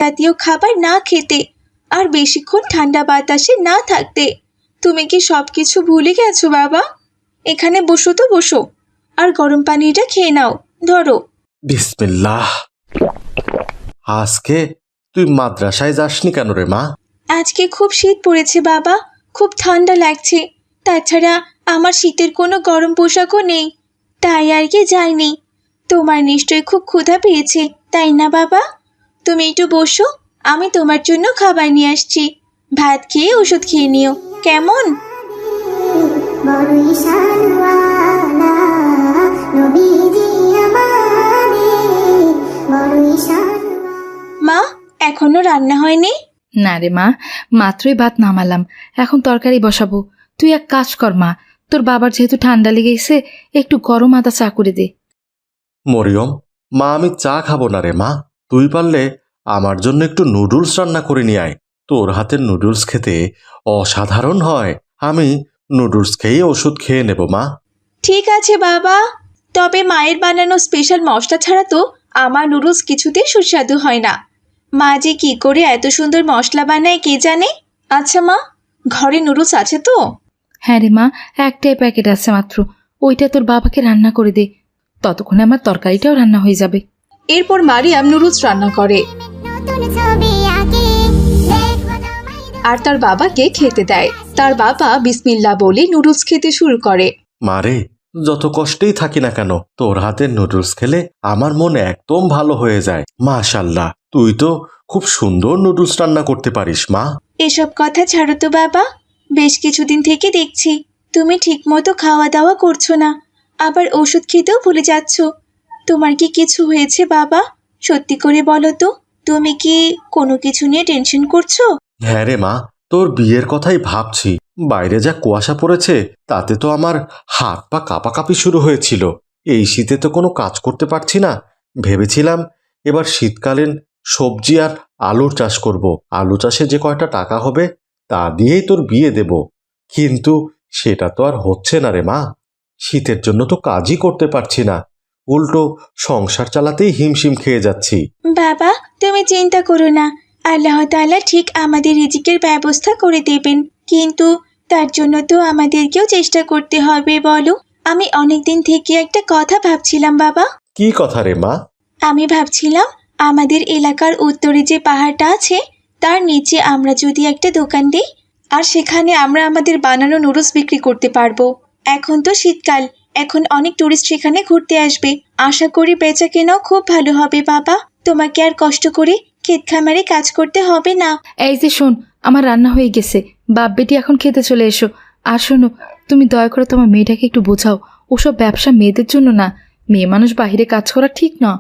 জাতীয় খাবার না খেতে আর বেশিক্ষণ ঠান্ডা বাতাসে না থাকতে। তুমি কি সবকিছু ভুলে গেছো বাবা? এখানে বসো তো বসো, আর গরম পানিটা খেয়ে নাও, ধরো। বিসমিল্লাহ। আজকে তুই মাদ্রাসায় যাসনি কেন রে মা? আজকে খুব শীত পড়েছে বাবা, খুব ঠান্ডা লাগছে। তাছাড়া আমার শীতের কোনো গরম পোশাকও নেই, তাই আর কি যাইনি। তোমার নিশ্চয়ই খুব ক্ষুধা পেয়েছে, তাই না বাবা? তুমি একটু বসো, আমি তোমার জন্য খাবার নিয়ে আসছি। ভাত খেয়ে ওষুধ খেয়ে নিও, কেমন? মা, এখনো রান্না হয়নি? না রে মা, মাত্রই ভাত নামালাম, এখন তরকারি বসাবো। তুই এক কাজ কর মা, তোর বাবার যেহেতু ঠান্ডা লেগেছে, একটু গরম আদা চা করে দে। মরিয়ম, মা আমি চা খাবো না রে মা। তুই পারলে আমার জন্য একটু নুডলস রান্না করে নিয়ে আয়। তোর হাতের নুডলস খেতে অসাধারণ হয়। আমি নুডলস খেয়ে ওষুধ খেয়ে নেব মা। ঠিক আছে বাবা, তবে মায়ের বানানো স্পেশাল মশলা ছাড়া তো আমার নুডলস কিছুতেই সুস্বাদু হয় না। মা যে কি করে এত সুন্দর মশলা বানায় কে জানে। আচ্ছা মা, ঘরে নুডলস আছে তো? হ্যাঁ রে মা, একটাই প্যাকেট আছে মাত্র, ওইটা তোর বাবাকে রান্না করে দে, ততক্ষণে আমার তরকারিটাও রান্না হয়ে যাবে। এরপর মারিয়াম নুডলস রান্না করে আর তার বাবাকে খেতে দেয়। তার বাবা বিসমিল্লাহ বলে নুডলস খেতে শুরু করে। মারে, যত কষ্টেই থাকি না কেন, তোর হাতের নুডলস খেলে আমার মন একদম ভালো হয়ে যায়। মাশাল্লাহ, তুই তো খুব সুন্দর নুডলস রান্না করতে পারিস মা। এসব কথা ছাড়ো তো বাবা, বেশ কিছুদিন থেকে দেখছি তুমি ঠিকমতো খাওয়া দাওয়া করছো না, আবার ওষুধ খেতেও ভুলে যাচ্ছ। তোমার কি কিছু হয়েছে বাবা? সত্যি করে বলো তো, তুমি কি কোনো কিছু নিয়ে টেনশন করছো? হ্যাঁ রে মা, তোর বিয়ের কথাই ভাবছি। বাইরে যা কুয়াশা পড়েছে, তাতে তো আমার হাত পা কাঁপাকাঁপি শুরু হয়েছিল। এই শীতে তো কোনো কাজ করতে পারছি না। ভেবেছিলাম এবার শীতকালীন সবজি আর আলুর চাষ করব। আলু চাষে যে কয়টা টাকা হবে তা দিয়েই তোর বিয়ে দেব। কিন্তু সেটা তো আর হচ্ছে না রে মা। শীতের জন্য তো কাজই করতে পারছি না, উল্টো সংসার চালাতেই হিমশিম খেয়ে যাচ্ছি। বাবা, তুমি চিন্তা করো না, আল্লাহ তাআলা ঠিক আমাদের রিজিকের ব্যবস্থা করে দেবেন। কিন্তু তার জন্য তো আমাদেরকেও চেষ্টা করতে হবে বলো। আমি অনেকদিন থেকে একটা কথা ভাবছিলাম বাবা। কি কথা রে মা? আমি ভাবছিলাম আমাদের এলাকার উত্তরে যে পাহাড়টা আছে তার নিচে আমরা যদি একটা দোকান দিই, আর সেখানে আমরা আমাদের বানানো নুডলস বিক্রি করতে পারবো। এখন তো শীতকাল, এখন অনেক টুরিস্ট সেখানে ঘুরতে আসবে। আশা করি বেচা কেনাও খুব ভালো হবে বাবা। তোমাকে আর কষ্ট করে ক্ষেত খামারে কাজ করতে হবে না। এই যে শোন, আমার রান্না হয়ে গেছে, বাপ বেটি এখন খেতে চলে এসো। আর শোনো, তুমি দয়া করে তোমার মেয়েটাকে একটু বোঝাও, ওসব ব্যবসা মেয়েদের জন্য না। মেয়ে মানুষ বাহিরে কাজ করা ঠিক না।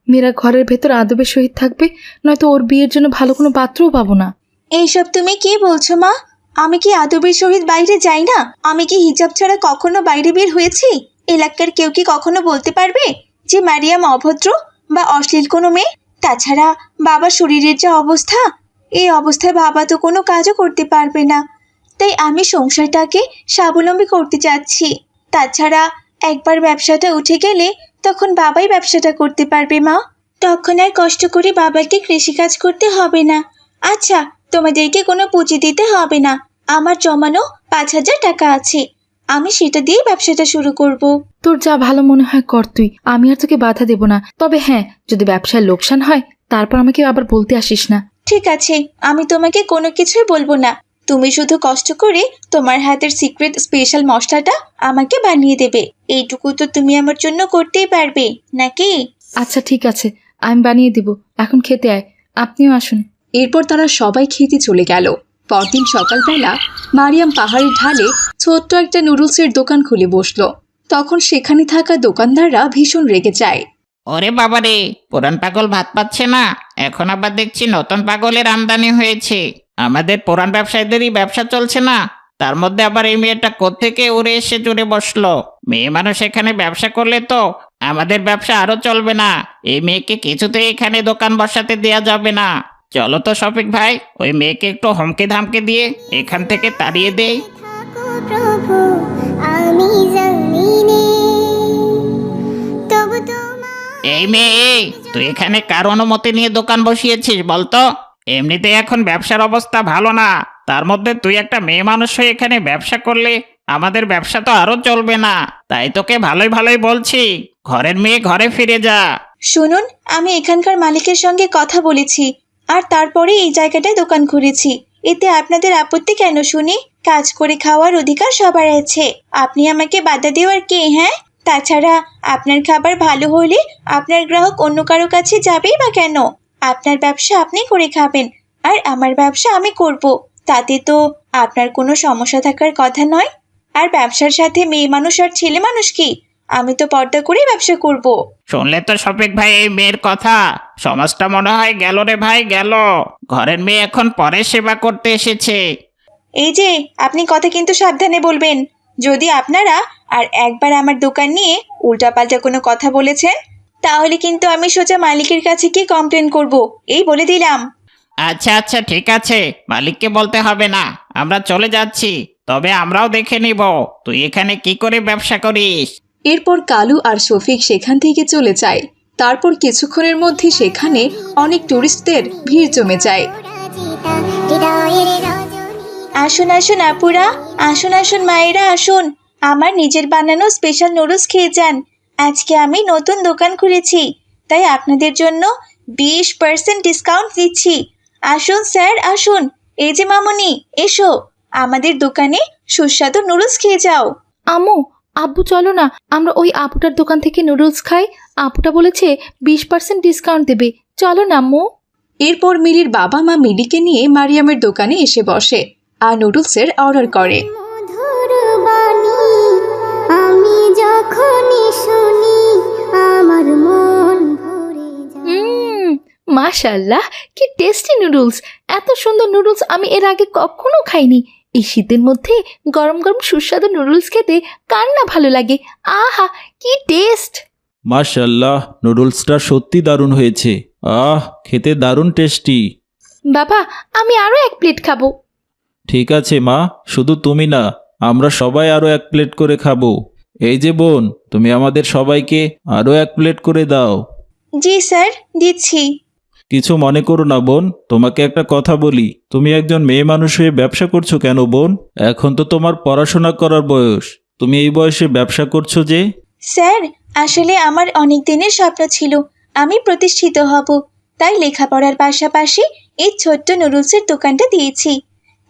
মেয়েরা ঘরের ভেতর আদবের সহিত থাকবে, নয়তো ওর বিয়ের জন্য ভালো কোনো পাত্রও পাবো না। এইসব তুমি কি বলছো মা? আমি কি আদবের সহিত বাইরে যাই না? আমি কি হিজাব ছাড়া কখনো বাইরে বের হয়েছি? এলাকার কেউ কি কখনো বলতে পারবে যে মারিয়াম অভদ্র বা অশ্লীল কোনো মেয়ে? তাছাড়া বাবার শরীরের যা অবস্থা, এই অবস্থায় বাবা তো কোনো কাজও করতে পারবে না। তাই আমি সংসারটাকে স্বাবলম্বী করতে চাচ্ছি। তাছাড়া একবার ব্যবসাটা উঠে গেলে তখন বাবাই ব্যবসাটা করতে পারবে মা। তখন আর কষ্ট করে বাবাকে কৃষিকাজ করতে হবে না। আচ্ছা, তোমাদেরকে কোনো পুঁজি দিতে হবে না। আমার জমানো 5,000 টাকা আছে, আমি সেটা দিয়ে ব্যবসাটা শুরু করব। তোর যা ভালো মনে হয় কর তুই, আমি আর তোকে বাধা দেব না। তবে হ্যাঁ, যদি ব্যবসায় লোকসান হয় তারপর আমাকে আবার বলতে আসিস না। ঠিক আছে, আমি তোমাকে কোনো কিছুই বলবো না। তুমি শুধু কষ্ট করে তোমার হাতের সিক্রেট স্পেশাল মশলাটা আমাকে বানিয়ে দেবে। এইটুকু তো তুমি আমার জন্য করতেই পারবে নাকি? আচ্ছা ঠিক আছে, আমি বানিয়ে দিব। এখন খেতে আয়, আপনিও আসুন। এরপর তারা সবাই খেতে চলে গেল। পরদিন সকালবেলা মারিয়াম পাহাড়ের ঢালে ছোট্ট একটা নুডলসের দোকান খুলে বসলো। তখন সেখানে থাকা দোকানদাররা ভীষণ রেগে যায়। ওরে বাবারে, পুরান পাগল ভাত পাচ্ছে না, এখন আবার দেখছি নতুন পাগলের আমদানি হয়েছে। আমাদের পুরান ব্যবসায়ীদেরই ব্যবসা চলছে না, তার মধ্যে আবার এই মেয়েটা কোত্থেকে উড়ে এসে জুড়ে বসলো। মেয়ে মানুষ এখানে ব্যবসা করলে তো আমাদের ব্যবসা আরো চলবে না। এই মেয়েকে কিছুতেই এখানে দোকান বসাতে দেয়া যাবে না। চলো তো শফিক ভাই, ওই মেয়েকে একটু হুমকি ধামকে দিয়ে এখান থেকে তাড়িয়ে দেই। এই মেয়ে, তুই এখানে কার অনুমতি নিয়ে দোকান বসিয়েছিস বলতো? এমনিতে এখন ব্যবসার অবস্থা ভালো না, তার মধ্যে তুই একটা মেয়ে মানুষ হয়ে এখানে ব্যবসা করলে আমাদের ব্যবসা তো আরো চলবে না। তাই তোকে ভালোই ভালোই বলছি, ঘরের মেয়ে ঘরে ফিরে যা। শুনুন, আমি এখানকার মালিকের সঙ্গে কথা বলেছি আর তারপরে এই জায়গাটায় দোকান খুলেছি। এতে আপনাদের আপত্তি কেন শুনি? কাজ করে খাওয়ার অধিকার সবার আছে, আপনি আমাকে বাধা দেওয়ার কে? হ্যাঁ, তাছাড়া আপনার খাবার ভালো হলে আপনার গ্রাহক অন্য কারো কাছে যাবেই বা কেন? আপনার ব্যবসা আপনি করে খাবেন আর আমার ব্যবসা আমি করব, তাতে তো আপনার কোনো সমস্যা থাকার কথা নয়। আর ব্যবসার সাথে মেয়ে মানুষ আর ছেলে মানুষ কি? আমি তো পর্দা করেই ব্যবসা করব। শুনলে তো শফিক ভাই এই মেয়ের কথা, সমাজটা মনে হয় গেল রে ভাই গেল। ঘরের মেয়ে এখন পরে সেবা করতে এসেছে। এই যে, আপনি কথা কিন্তু সাবধানে বলবেন। যদি আপনারা আর একবার আমার দোকান নিয়ে উল্টাপাল্টা কোনো কথা বলেছেন, তাহলে কিন্তু আমি সোজা মালিকের কাছে গিয়ে কমপ্লেন করব, এই বলে দিলাম। আচ্ছা আচ্ছা ঠিক আছে, মালিককে বলতে হবে না, আমরা চলে যাচ্ছি। তবে আমরাও দেখে নিব তুই এখানে কি করে ব্যবসা করিস। এরপর কালু আর শফিক সেখান থেকে চলে যায়। তারপর কিছুক্ষণের মধ্যে সেখানে অনেক টুরিস্টদের ভিড় জমে যায়। আসুন আসুন আপুরা, আসুন আসুন মায়েরা, আসুন আমার নিজের বানানো স্পেশাল নুডলস খেয়ে যান। আজকে আমি নতুন দোকান খুলেছি, তাই আপনাদের জন্য 20% ডিসকাউন্ট দিচ্ছি। আসুন স্যার আসুন, এই যে মামুনি, এসো আমাদের দোকানে সুস্বাদু নুডলস খেয়ে যাও। আম্মু, আব্বু চলো না, আমরা ওই আপুটার দোকান থেকে নুডলস খাই। আপুটা বলেছে 20% ডিসকাউন্ট দেবে, চলো না আম্মু। এরপর মিলির বাবা মা মিলিকে নিয়ে মারিয়ামের দোকানে এসে বসে আর নুডলসের অর্ডার করে। মধুর বাণী আমি যখনই শুনি আমার মন ভরে যায়। মাশাল্লাহ, কি টেস্টি নুডলস! এত সুন্দর নুডলস আমি এর আগে কখনো খাইনি। এই শীতের মধ্যে গরম গরম সুস্বাদু নুডলস খেতে কার না ভালো লাগে? আহা, কি টেস্ট! মাশাল্লাহ, নুডলসটা সত্যি দারুণ হয়েছে। খেতে দারুণ টেস্টি। বাবা, আমি আরো 1 প্লেট খাবো। ঠিক আছে মা, শুধু তুমি না, আমরা সবাই আরো 1 প্লেট করে খাবো। এই যে বোন, তুমি আমাদের সবাইকে আরো 1 প্লেট করে দাও। জি স্যার, দিচ্ছি। কিছু মনে করো না বোন, তোমাকে একটা কথা বলি। তুমি একজন মেয়ে মানুষ হয়ে ব্যবসা করছো কেন বোন? এখন তো তোমার পড়াশোনা করার বয়স, তুমি এই বয়সে ব্যবসা করছো যে? স্যার, আসলে আমার অনেক দিনের স্বপ্ন ছিল আমি প্রতিষ্ঠিত হব, তাই লেখাপড়ার পাশাপাশি এই ছোট্ট নুডলসের দোকানটা দিয়েছি।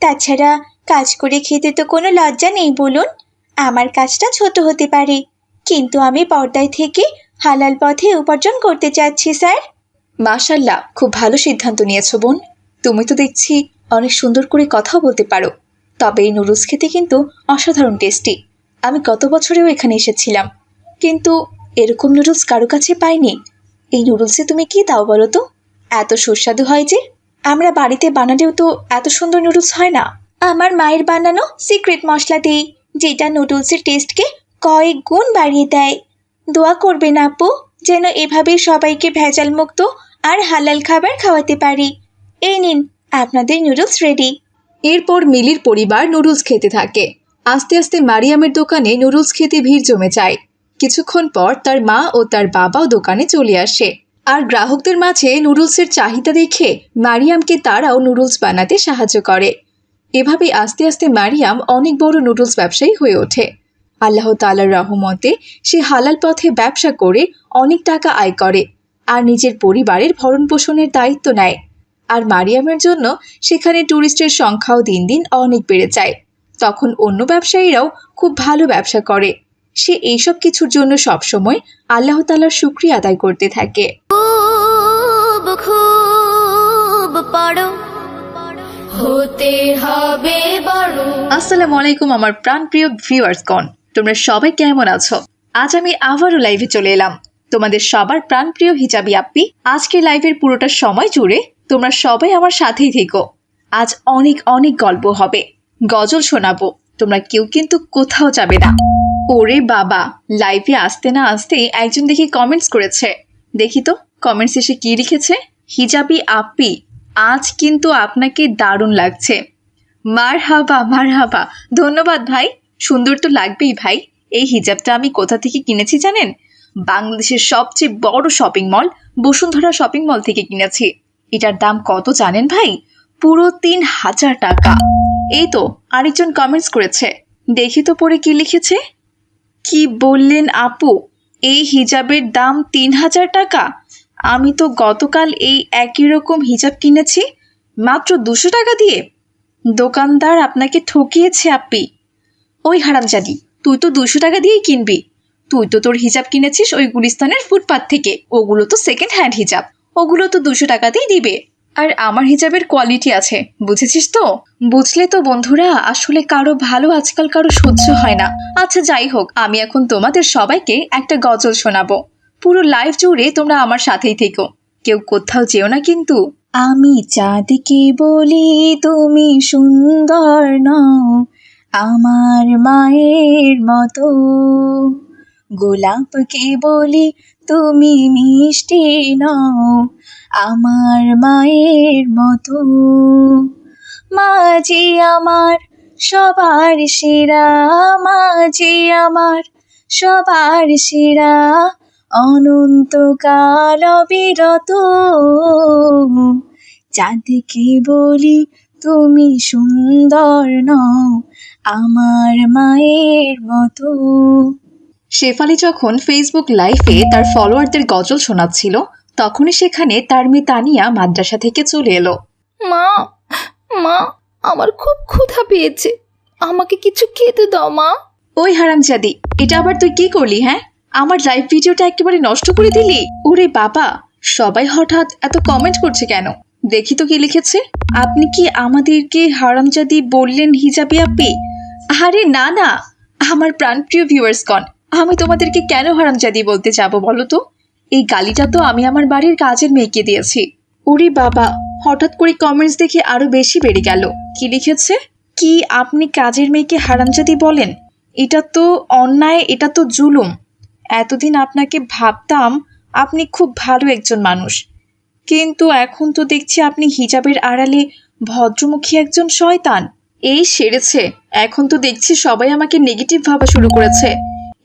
তাছাড়া কাজ করে খেতে তো কোনো লজ্জা নেই বলুন। আমার কাজটা ছোট হতে পারে, কিন্তু আমি পর্দায় থেকে হালাল পথে উপার্জন করতে চাচ্ছি স্যার। মাশাল্লাহ, খুব ভালো সিদ্ধান্ত নিয়েছো বোন। তুমি তো দেখছি অনেক সুন্দর করে কথাও বলতে পারো। তবে এই নুডলস খেতে কিন্তু অসাধারণ টেস্টি। আমি গত বছরেও এখানে এসেছিলাম, কিন্তু এরকম নুডলস কারো কাছে পাইনি। এই নুডলসে তুমি কি দাও বলো তো? এত সুস্বাদু হয় যে আমরা বাড়িতে বানালেও তো এত সুন্দর নুডলস হয় না। আমার মায়ের বানানো সিক্রেট মশলা দিই, যেটা নুডলসের টেস্টকে কয়েক গুণ বাড়িয়ে দেয়। দোয়া করবেন আপু, যেন এভাবে সবাইকে ভেজাল মুক্ত আর হালাল খাবার খাওয়াতে পারি। এই নিন আপনাদের নুডলস রেডি। এরপর মিলির পরিবার নুডলস খেতে থাকে। আস্তে আস্তে মারিয়ামের দোকানে নুডলস খেতে ভিড় জমে যায়। কিছুক্ষণ পর তার মা ও তার বাবাও দোকানে চলে আসে, আর গ্রাহকদের মাঝে নুডলসের চাহিদা দেখে মারিয়ামকে তারাও নুডলস বানাতে সাহায্য করে। এভাবে আস্তে আস্তে মারিয়াম অনেক বড় নুডলস ব্যবসায়ী হয়ে ওঠে। আল্লাহ তাআলার রহমতে সে হালাল পথে ব্যবসা করে অনেক টাকা আয় করে আর নিজের পরিবারের ভরণ পোষণের দায়িত্ব নেয়। আর মারিয়ামের জন্য সেখানে ট্যুরিস্টের সংখ্যাও দিন দিন অনেক বেড়ে যায়। তখন অন্য ব্যবসায়ীরাও খুব ভালো ব্যবসা করে। সে এইসব কিছুর জন্য সবসময় আল্লাহ তাআলার শুকরিয়া আদায় করতে থাকে। খুব খুব পড়ো, হতে হবে বড়। আসসালামু আলাইকুম আমার প্রাণপ্রিয় ভিউয়ার্সগণ, তোমরা সবাই কেমন আছো? আজ আমি আবারও লাইভে চলে এলাম, তোমাদের সবার প্রাণপ্রিয় হিজাবি আপ্পি। আজকের লাইভের পুরোটা সময় জুড়ে তোমরা সবাই আমার সাথেই থেকো। আজ অনেক অনেক গল্প হবে, গজল শোনাবো, তোমরা কেউ কিন্তু কোথাও যাবে না। ওরে বাবা, লাইভে আসতে না আসতেই একজন দেখি কমেন্টস করেছে। দেখি তো কমেন্টস এসে কি লিখেছে। হিজাবি আপ্পি, আজ কিন্তু আপনাকে দারুণ লাগছে। মারহাবা মারহাবা, ধন্যবাদ ভাই। সুন্দর তো লাগবেই ভাই। এই হিজাবটা আমি কোথা থেকে কিনেছি জানেন? বাংলাদেশের সবচেয়ে বড় shopping mall Bashundhara shopping mall থেকে কিনেছি। এটার দাম কত জানেন ভাই? পুরো 3000 টাকা। এই তো আরেকজন কমেন্টস করেছে, দেখি তো পরে কি লিখেছে। কি বললেন আপু, এই হিজাবের দাম 3000 টাকা? আমি তো গতকাল এই একই রকম হিজাব কিনেছি মাত্র 200 টাকা দিয়ে। দোকানদার আপনাকে ঠকিয়েছে আপি। ওই হারামজাদি, তুই তো 200 টাকা দিয়েই কিনবি। তুই তো তোর হিজাব কিনেছিস ওই গুলিস্তানের ফুটপাত থেকে, ওগুলো তো সেকেন্ড হ্যান্ড হিজাব, ওগুলো তো 200 টাকাতেই দিবে। আর আমার হিজাবের কোয়ালিটি আছে, বুঝেছিস তো? বুঝলে তো বন্ধুরা, আসলে কারো ভালো আজকাল কারো সহ্য হয় না। আচ্ছা যাই হোক, আমি এখন তোমাদের সবাইকে একটা গজল শোনাবো। পুরো লাইফ জুড়ে তোমরা আমার সাথেই থেকো, কেউ কোথাও যেও না কিন্তু। আমি চাঁদকে বলি তুমি সুন্দর নও, আমার মায়ের মতো। গোলাপকে বলি তুমি মিষ্টি নও, আমার মায়ের মতো। মাঝি আমার সবার সেরা, মাঝি আমার সবার সেরা, অনন্তকাল অবিরত। চাঁদকে বলি তুমি সুন্দর নও, আমার মায়ের মতো। শেফালি যখন ফেসবুক লাইভে তার ফলোয়ারদের গজল শোনাচ্ছিল, তখনই সেখানে তার মেয়ে তানিয়া মাদ্রাসা থেকে চলে এলো। মা, মা, আমার খুব ক্ষুধা পেয়েছে, আমাকে কিছু খেতে দাও মা। ওই হারামজাদি, এটা আবার তুই কি করলি? হ্যাঁ, আমার লাইভ ভিডিওটা একেবারে নষ্ট করে দিলি। ওরে বাবা, সবাই হঠাৎ এত কমেন্ট করছে কেন? দেখি তো কি লিখেছে। আপনি কি আমাদেরকে হারামজাদি বললেন হিজাবি আপি? আরে না না, আমার প্রাণপ্রিয় ভিউয়ার্সগণ, আমি তোমাদেরকে কেন হারামজাদি বলতে যাব বলো তো? এই গালিটা তো আমি আমার বাড়ির কাজের মেয়েকে দিয়েছি। ওরে বাবা, হঠাৎ করে কমেন্টস দেখে আরো বেশি বেড়ে গেল। কি লিখেছে? কি আপনি কাজের মেয়েকে হারামজাদি বলেন? এটা তো অন্যায়, এটা তো জুলুম। এতদিন আপনাকে ভাবতাম আপনি খুব ভালো একজন মানুষ, কিন্তু এখন তো দেখছি আপনি হিজাবের আড়ালে ভদ্রমুখী একজন শয়তান। এই সেরেছে, এখন তো দেখছি সবাই আমাকে নেগেটিভ ভাবা শুরু করেছে।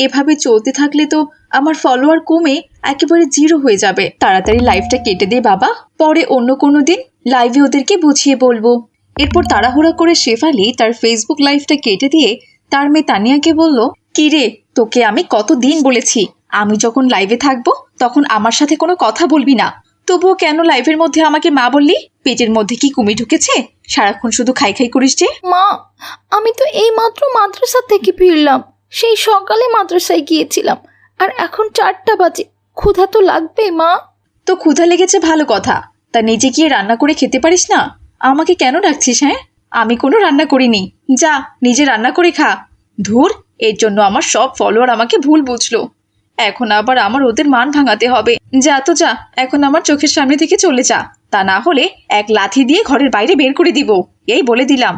এভাবে চলতে থাকলে তো আমার ফলোয়ার কমে একেবারে 0 হয়ে যাবে। তাড়াতাড়ি লাইভটা কেটে দে বাবা, পরে অন্য কোনো দিন লাইভে ওদেরকে বুঝিয়ে বলবো। এরপর তাড়াহুড়া করে শেফালি তার ফেসবুক লাইভটা কেটে দিয়ে তার মেয়ে তানিয়াকে বলল, কি রে, তোকে আমি কতদিন বলেছি আমি যখন লাইভে থাকবো তখন আমার সাথে কোনো কথা বলবি না, তবুও কেন লাইভের মধ্যে আমাকে মা বললি? পেটের মধ্যে কি কুমির ঢুকেছে? সারাক্ষণ শুধু খাই খাই করিস যে। মা, আমি তো এই মাত্র মাদ্রাসা থেকে ফিরলাম, সেই সকালে মাদ্রাসায় গিয়েছিলাম, আর এখন 4টা বাজে, ক্ষুধা তো লাগবে মা। তো ক্ষুধা লেগেছে ভালো কথা, তা নিজে গিয়ে রান্না করে খেতে পারিস না? আমাকে কেন ডাকছিস? হ্যাঁ, আমি কোনো রান্না করিনি, যা নিজে রান্না করে খা। ধুর, এর জন্য আমার সব ফলোয়ার আমাকে ভুল বুঝলো। এখন আবার আমার ওদের মান ভাঙাতে হবে। যা তো যা, এখন আমার চোখের সামনে থেকে চলে যা, তা না হলে এক লাথি দিয়ে ঘরের বাইরে বের করে দিব, এই বলে দিলাম।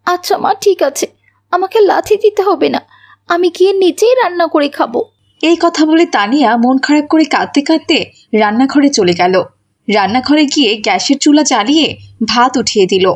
আচ্ছা মা, ঠিক আছে, আমাকে লাথি দিতে হবে না, আমি গিয়ে নিজেই রান্না করে খাবো। এই কথা বলে তানিয়া মন খারাপ করে কাঁদতে কাঁদতে রান্নাঘরে চলে গেল। রান্নাঘরে গিয়ে গ্যাসের চুলা জ্বালিয়ে ভাত উঠিয়ে দিল।